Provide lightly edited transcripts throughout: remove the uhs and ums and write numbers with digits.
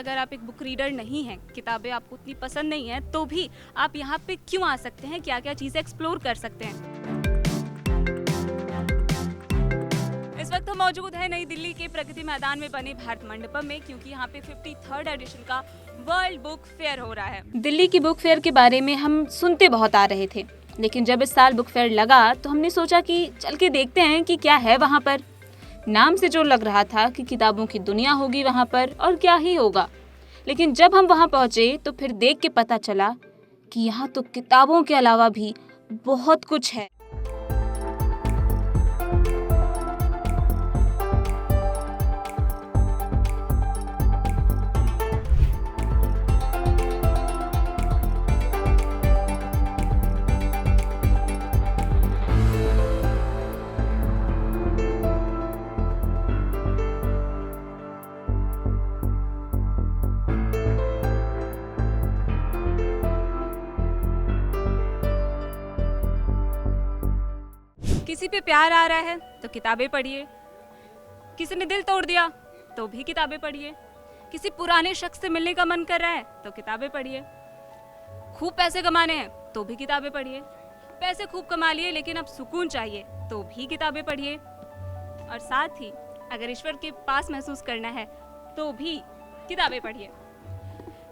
अगर आप एक बुक रीडर नहीं हैं, किताबें आपको उतनी पसंद नहीं हैं, तो भी आप यहाँ पे क्यों आ सकते हैं, क्या क्या चीज़ें एक्सप्लोर कर सकते हैं। इस वक्त हम मौजूद है नई दिल्ली के प्रगति मैदान में बने भारत मंडपम में, क्योंकि यहाँ पे 53rd एडिशन का वर्ल्ड बुक फेयर हो रहा है। दिल्ली की बुक फेयर के बारे में हम सुनते बहुत आ रहे थे, लेकिन जब इस साल बुक फेयर लगा तो हमने सोचा कि चल के देखते हैं कि क्या है वहाँ पर। नाम से जो लग रहा था कि किताबों की दुनिया होगी वहाँ पर, और क्या ही होगा। लेकिन जब हम वहाँ पहुँचे तो फिर देख के पता चला कि यहाँ तो किताबों के अलावा भी बहुत कुछ है। किसी पे प्यार आ रहा है तो किताबें पढ़िए, किसी ने दिल तोड़ दिया तो भी किताबें पढ़िए, किसी पुराने शख्स से मिलने का मन कर रहा है तो किताबें पढ़िए, खूब पैसे कमाने हैं तो भी किताबें पढ़िए, पैसे खूब कमा लिए लेकिन अब सुकून चाहिए तो भी किताबें पढ़िए, और साथ ही अगर ईश्वर के पास महसूस करना है तो भी किताबें पढ़िए।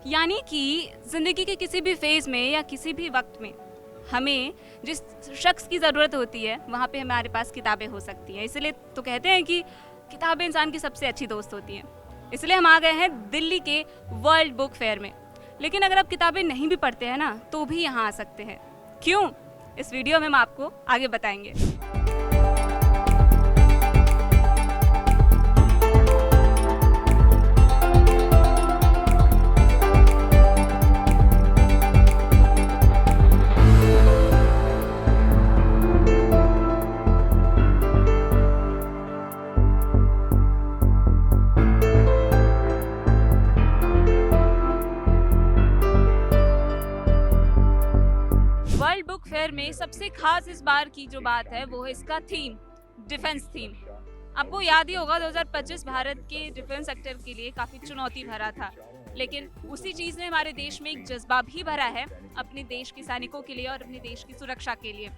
यानी कि जिंदगी के किसी भी फेज में या किसी भी वक्त में हमें जिस शख्स की ज़रूरत होती है वहाँ पे हमारे पास किताबें हो सकती हैं। इसलिए तो कहते हैं कि किताबें इंसान की सबसे अच्छी दोस्त होती हैं। इसलिए हम आ गए हैं दिल्ली के वर्ल्ड बुक फेयर में। लेकिन अगर आप किताबें नहीं भी पढ़ते हैं ना तो भी यहाँ आ सकते हैं। क्यों? इस वीडियो में हम आपको आगे बताएंगे। वर्ल्ड बुक फेयर में सबसे खास इस बार की जो बात है वो है इसका थीम, डिफेंस थीम। आपको याद ही होगा 2025 भारत के डिफेंस सेक्टर के लिए काफ़ी चुनौती भरा था, लेकिन उसी चीज़ ने हमारे देश में एक जज्बा भी भरा है अपने देश के सैनिकों के लिए और अपने देश की सुरक्षा के लिए।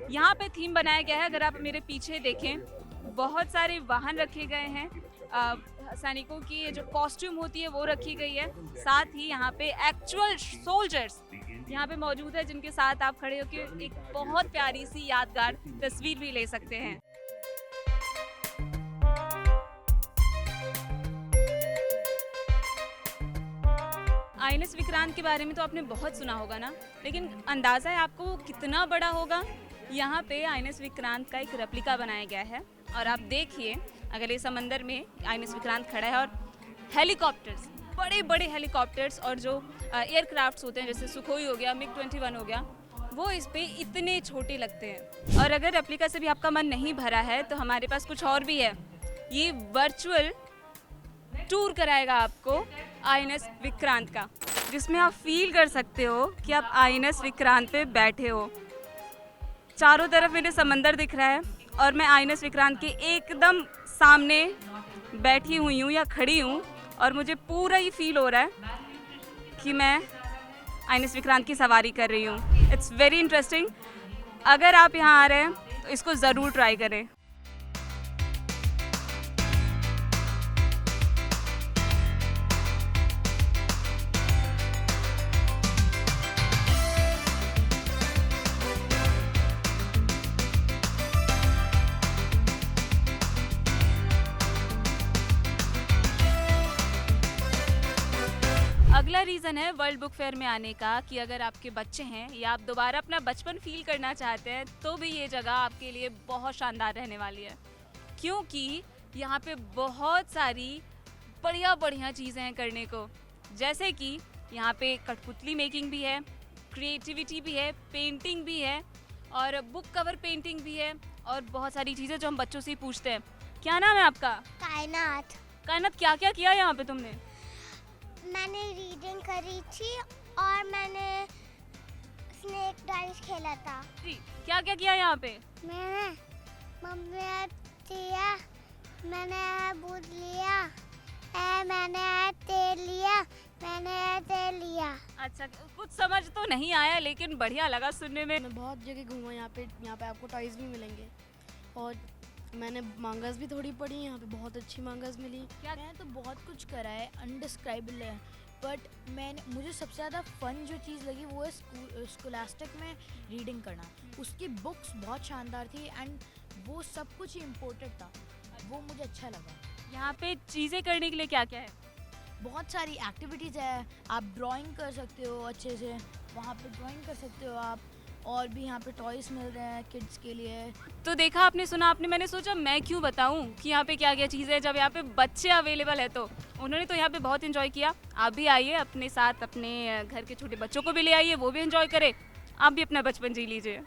यहाँ पे थीम बनाया गया है, अगर आप मेरे पीछे देखें बहुत सारे वाहन रखे गए हैं, सैनिकों की जो कॉस्ट्यूम होती है वो रखी गई है, साथ ही यहाँ पे एक्चुअल सोल्जर्स यहाँ पे मौजूद है जिनके साथ आप खड़े होकर एक बहुत प्यारी सी यादगार तस्वीर भी ले सकते हैं। आईएनएस विक्रांत के बारे में तो आपने बहुत सुना होगा ना, लेकिन अंदाजा है आपको कितना बड़ा होगा। यहाँ पे आईएनएस विक्रांत का एक रेप्लिका बनाया गया है और आप देखिए अगर ये समंदर में आईएनएस विक्रांत खड़ा है और हेलीकॉप्टर्स, बड़े बड़े हेलीकॉप्टर्स और जो एयरक्राफ्ट्स होते हैं जैसे सुखोई हो गया, MiG-21 हो गया, वो इस पे इतने छोटे लगते हैं। और अगर रेप्लिका से भी आपका मन नहीं भरा है तो हमारे पास कुछ और भी है। ये वर्चुअल टूर कराएगा आपको आईएनएस विक्रांत का, जिसमें आप फील कर सकते हो कि आप आईएनएस विक्रांत पे बैठे हो। चारों तरफ मेरे समंदर दिख रहा है और मैं आईएनएस विक्रांत के एकदम सामने बैठी हुई हूँ या खड़ी हूँ, और मुझे पूरा ही फील हो रहा है कि मैं आईएनएस विक्रांत की सवारी कर रही हूँ। It's very interesting. अगर आप यहाँ आ रहे हैं तो इसको ज़रूर ट्राई करें। अगला रीज़न है वर्ल्ड बुक फेयर में आने का कि अगर आपके बच्चे हैं या आप दोबारा अपना बचपन फील करना चाहते हैं तो भी ये जगह आपके लिए बहुत शानदार रहने वाली है, क्योंकि यहाँ पे बहुत सारी बढ़िया बढ़िया चीज़ें हैं करने को। जैसे कि यहाँ पे कठपुतली मेकिंग भी है, क्रिएटिविटी भी है, पेंटिंग भी है और बुक कवर पेंटिंग भी है, और बहुत सारी चीज़ें जो हम बच्चों से ही पूछते हैं। क्या नाम है आपका? कायनात। कायनात, क्या क्या किया यहाँ पे तुमने? मैंने रीडिंग करी थी और मैंने स्नेक डाइस खेला था। क्या क्या किया यहाँ पे? मैंने मम्मी दिया, मैंने दूध लिया, मैंने तेल लिया, मैंने तेल लिया। अच्छा, कुछ समझ तो नहीं आया लेकिन बढ़िया लगा सुनने में। मैं बहुत जगह घूमा यहाँ पे आपको टॉयज़ भी मिलेंगे और मैंने मांगास भी थोड़ी पढ़ी, यहाँ पे बहुत अच्छी मांगास मिली। क्या मैंने तो बहुत कुछ करा है, अनडिस्क्राइबल है, बट मुझे सबसे ज़्यादा फन जो चीज़ लगी वो है स्कूलास्टिक में रीडिंग करना। उसकी बुक्स बहुत शानदार थी एंड वो सब कुछ इम्पोर्टेड था, वो मुझे अच्छा लगा। यहाँ पे चीज़ें करने के लिए क्या क्या है? बहुत सारी एक्टिविटीज़ है, आप ड्राइंग कर सकते हो अच्छे से, वहाँ पे ड्राइंग कर सकते हो आप, और भी यहाँ पे टॉयज़ मिल रहे हैं किड्स के लिए। तो देखा आपने, सुना आपने, मैंने सोचा मैं क्यों बताऊं कि यहाँ पे क्या क्या चीज़ें है जब यहाँ पे बच्चे अवेलेबल है। तो उन्होंने तो यहाँ पे बहुत एंजॉय किया। आप भी आइए, अपने साथ अपने घर के छोटे बच्चों को भी ले आइए, वो भी एंजॉय करें, आप भी अपना बचपन जी लीजिए।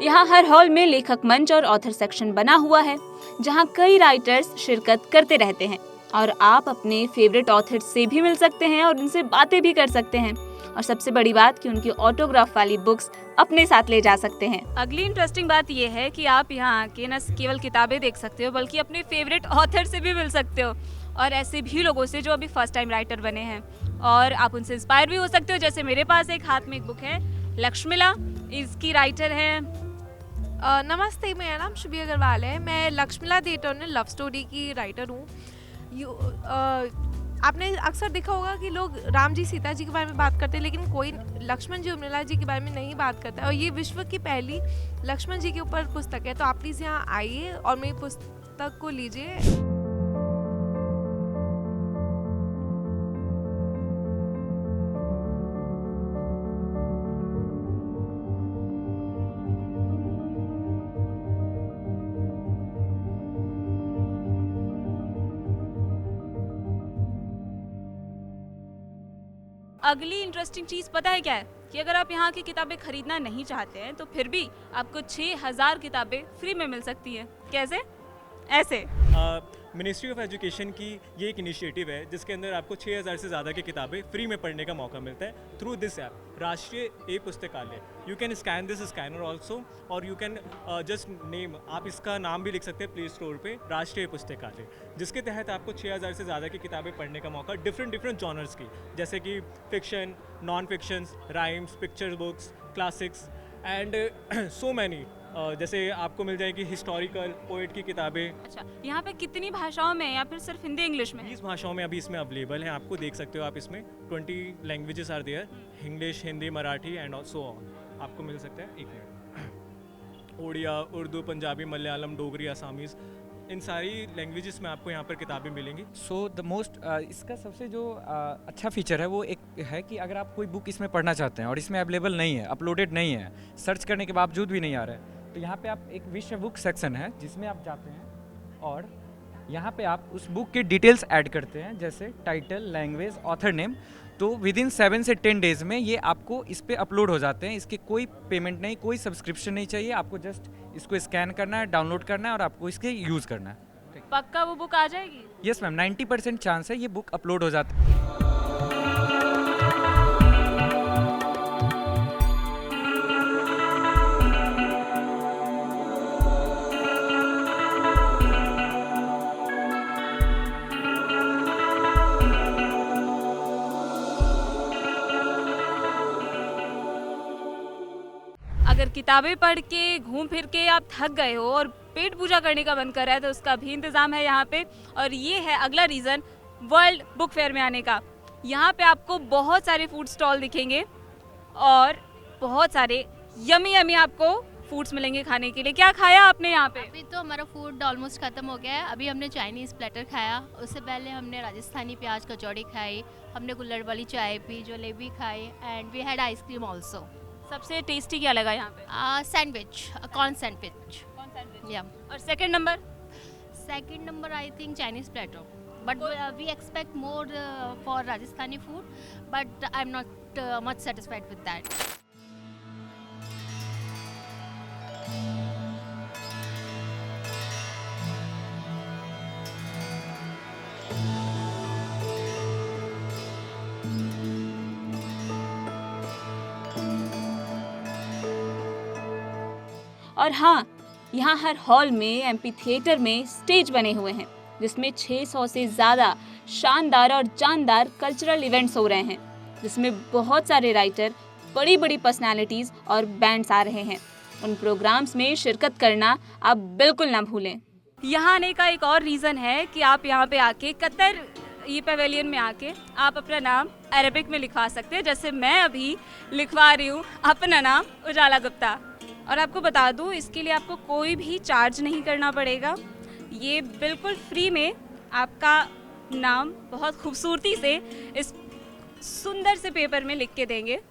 यहाँ हर हॉल में लेखक मंच और ऑथर सेक्शन बना हुआ है जहाँ कई राइटर्स शिरकत करते रहते हैं और आप अपने फेवरेट ऑथर से भी मिल सकते हैं और उनसे बातें भी कर सकते हैं। और सबसे बड़ी बात कि उनकी ऑटोग्राफ वाली बुक्स अपने साथ ले जा सकते हैं। अगली इंटरेस्टिंग बात यह है कि आप यहाँ आके न केवल किताबें देख सकते हो बल्कि अपने फेवरेट ऑथर से भी मिल सकते हो और ऐसे भी लोगों से जो अभी फर्स्ट टाइम राइटर बने हैं, और आप उनसे इंस्पायर भी हो सकते हो। जैसे मेरे पास एक हाथ में एक बुक है, लक्ष्मिला, इसकी राइटर है। नमस्ते, मेरा नाम शुभी अग्रवाल है। मैं लक्ष्मिला द इटर्नल लव स्टोरी की राइटर हूँ। आपने अक्सर देखा होगा कि लोग राम जी सीता जी के बारे में बात करते हैं लेकिन कोई लक्ष्मण जी उर्मिला जी के बारे में नहीं बात करता है, और ये विश्व की पहली लक्ष्मण जी के ऊपर पुस्तक है। तो आप प्लीज़ यहाँ आइए और मेरी पुस्तक को लीजिए। अगली इंटरेस्टिंग चीज़ पता है क्या है कि अगर आप यहाँ की किताबें खरीदना नहीं चाहते हैं तो फिर भी आपको 6000 किताबें फ्री में मिल सकती है। कैसे? ऐसे। मिनिस्ट्री ऑफ एजुकेशन की ये एक इनिशिएटिव है जिसके अंदर आपको 6000 से ज़्यादा की किताबें फ्री में पढ़ने का मौका मिलता है थ्रू दिस ऐप राष्ट्रीय ई पुस्तकालय। You can scan this scanner also और यू कैन जस्ट नेम, आप इसका नाम भी लिख सकते हैं प्ले स्टोर पे, राष्ट्रीय पुस्तकालय, जिसके तहत आपको 6000 से ज़्यादा की किताबें पढ़ने का मौका डिफरेंट जॉनर्स की, जैसे कि fiction, non fictions, rhymes, picture books, classics and so many. जैसे आपको मिल जाएगी हिस्टोरिकल, पोएट की किताबें। अच्छा, यहाँ पे कितनी भाषाओं में या फिर सिर्फ हिंदी इंग्लिश में? 20 भाषाओं में अभी इसमें अवेलेबल हैं, आपको देख सकते हो आप इसमें 20 languages are there, English, Hindi, Marathi and so on. आपको मिल सकता है, एक मिनट, ओडिया, उर्दू, पंजाबी, मलयालम, डोगरी, आसामीज़, इन सारी लैंग्वेजेस में आपको यहाँ पर किताबें मिलेंगी। सो द मोस्ट इसका सबसे जो अच्छा फीचर है वो एक है कि अगर आप कोई बुक इसमें पढ़ना चाहते हैं और इसमें अवेलेबल नहीं है, अपलोडेड नहीं है, सर्च करने के बावजूद भी नहीं आ रहा है, तो यहाँ पे आप एक विश्व बुक सेक्शन है जिसमें आप जाते हैं और यहाँ पे आप उस बुक के डिटेल्स ऐड करते हैं, जैसे टाइटल, लैंग्वेज, ऑथर नेम। तो विद इन 7 से 10 डेज़ में ये आपको इस पर अपलोड हो जाते हैं। इसके कोई पेमेंट नहीं, कोई सब्सक्रिप्शन नहीं चाहिए, आपको जस्ट इसको स्कैन करना है, डाउनलोड करना है और आपको इसके यूज़ करना है। पक्का वो बुक आ जाएगी? यस मैम, 90% चांस है ये बुक अपलोड हो जाती है। अगर किताबें पढ़ के, घूम फिर के आप थक गए हो और पेट पूजा करने का मन कर रहा है तो उसका भी इंतज़ाम है यहाँ पे। और ये है अगला रीज़न वर्ल्ड बुक फेयर में आने का। यहाँ पे आपको बहुत सारे फूड स्टॉल दिखेंगे और बहुत सारे यमी आपको फूड्स मिलेंगे खाने के लिए। क्या खाया आपने यहाँ पे? अभी तो हमारा फूड ऑलमोस्ट ख़त्म हो गया है। अभी हमने चाइनीज़ प्लेटर खाया, उससे पहले हमने राजस्थानी प्याज कचौड़ी खाई, हमने कुल्हड़ वाली चाय पी, जलेबी खाई and we had ice cream also. सबसे टेस्टी क्या लगा यहाँ पे? Sandwich, corn sandwich. या और second number I think Chinese platter, but we expect more for Rajasthani food, but I am not much satisfied with that. और हाँ, यहाँ हर हॉल में एमपी थिएटर में स्टेज बने हुए हैं जिसमें 600 से ज़्यादा शानदार और जानदार कल्चरल इवेंट्स हो रहे हैं, जिसमें बहुत सारे राइटर, बड़ी बड़ी पर्सनालिटीज़ और बैंड्स आ रहे हैं। उन प्रोग्राम्स में शिरकत करना आप बिल्कुल ना भूलें। यहाँ आने का एक और रीज़न है कि आप यहाँ पे आके कतर ये पेवेलियन में आके आप अपना नाम अरेबिक में लिखवा सकते हैं, जैसे मैं अभी लिखवा रही हूँ अपना नाम उजाला गुप्ता। और आपको बता दूँ, इसके लिए आपको कोई भी चार्ज नहीं करना पड़ेगा। ये बिल्कुल फ्री में आपका नाम बहुत खूबसूरती से इस सुंदर से पेपर में लिख के देंगे।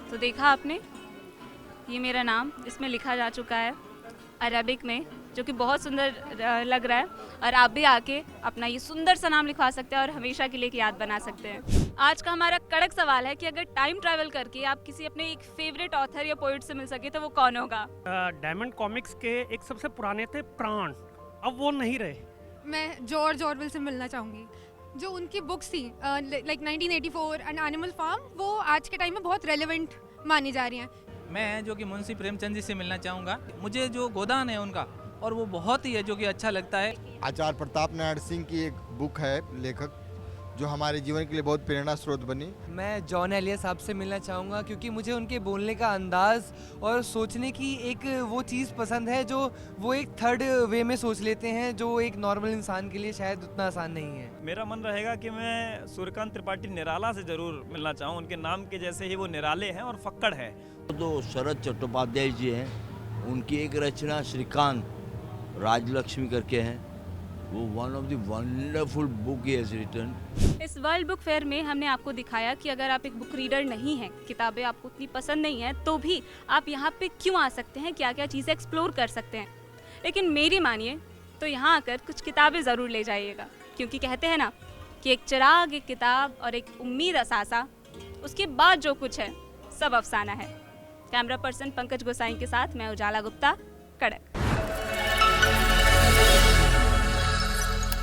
तो देखा आपने, ये मेरा नाम इसमें लिखा जा चुका है अरबिक में, जो कि बहुत सुंदर लग रहा है। और आप भी आके अपना ये सुंदर सा नाम लिखवा सकते हैं और हमेशा के लिए याद बना सकते हैं। आज का हमारा कड़क सवाल है कि अगर टाइम ट्रैवल करके आप किसी अपने एक फेवरेट ऑथर या पोइट से मिल सके तो वो कौन होगा? डायमंड कॉमिक्स के एक सबसे पुराने थे प्राण, अब वो नहीं रहे। मैं जॉर्ज ऑरवेल से मिलना चाहूँगी। जो उनकी बुक्स थी लाइक 1984 एंड एनिमल फार्म, वो आज के टाइम में बहुत रेलेवेंट मानी जा रही हैं। मैं जो कि मुंशी प्रेमचंद जी से मिलना चाहूँगा। मुझे जो गोदान है उनका, और वो बहुत ही है जो कि अच्छा लगता है। आचार्य प्रताप नारायण सिंह की एक बुक है, लेखक, जो हमारे जीवन के लिए बहुत प्रेरणा स्रोत बनी। मैं जॉन एलिया साहब से मिलना चाहूँगा, क्योंकि मुझे उनके बोलने का अंदाज़ और सोचने की एक वो चीज़ पसंद है जो वो एक थर्ड वे में सोच लेते हैं, जो एक नॉर्मल इंसान के लिए शायद उतना आसान नहीं है। मेरा मन रहेगा कि मैं सूर्यकांत त्रिपाठी निराला से ज़रूर मिलना चाहूँ। उनके नाम के जैसे ही वो निराले हैं और फक्कड़ है। तो शरद चट्टोपाध्याय जी हैं, उनकी एक रचना श्रीकांत राजलक्ष्मी करके हैं, वो one of the wonderful book he has written. इस वर्ल्ड बुक फेयर में हमने आपको दिखाया कि अगर आप एक बुक रीडर नहीं हैं, किताबें आपको उतनी पसंद नहीं है, तो भी आप यहाँ पे क्यों आ सकते हैं, क्या क्या चीज़ें एक्सप्लोर कर सकते हैं। लेकिन मेरी मानिए तो यहाँ आकर कुछ किताबें ज़रूर ले जाइएगा, क्योंकि कहते हैं ना कि एक चिराग, एक किताब और एक उम्मीद असासा, उसके बाद जो कुछ है सब अफसाना है। कैमरा पर्सन पंकज गोसाई के साथ मैं उजाला गुप्ता।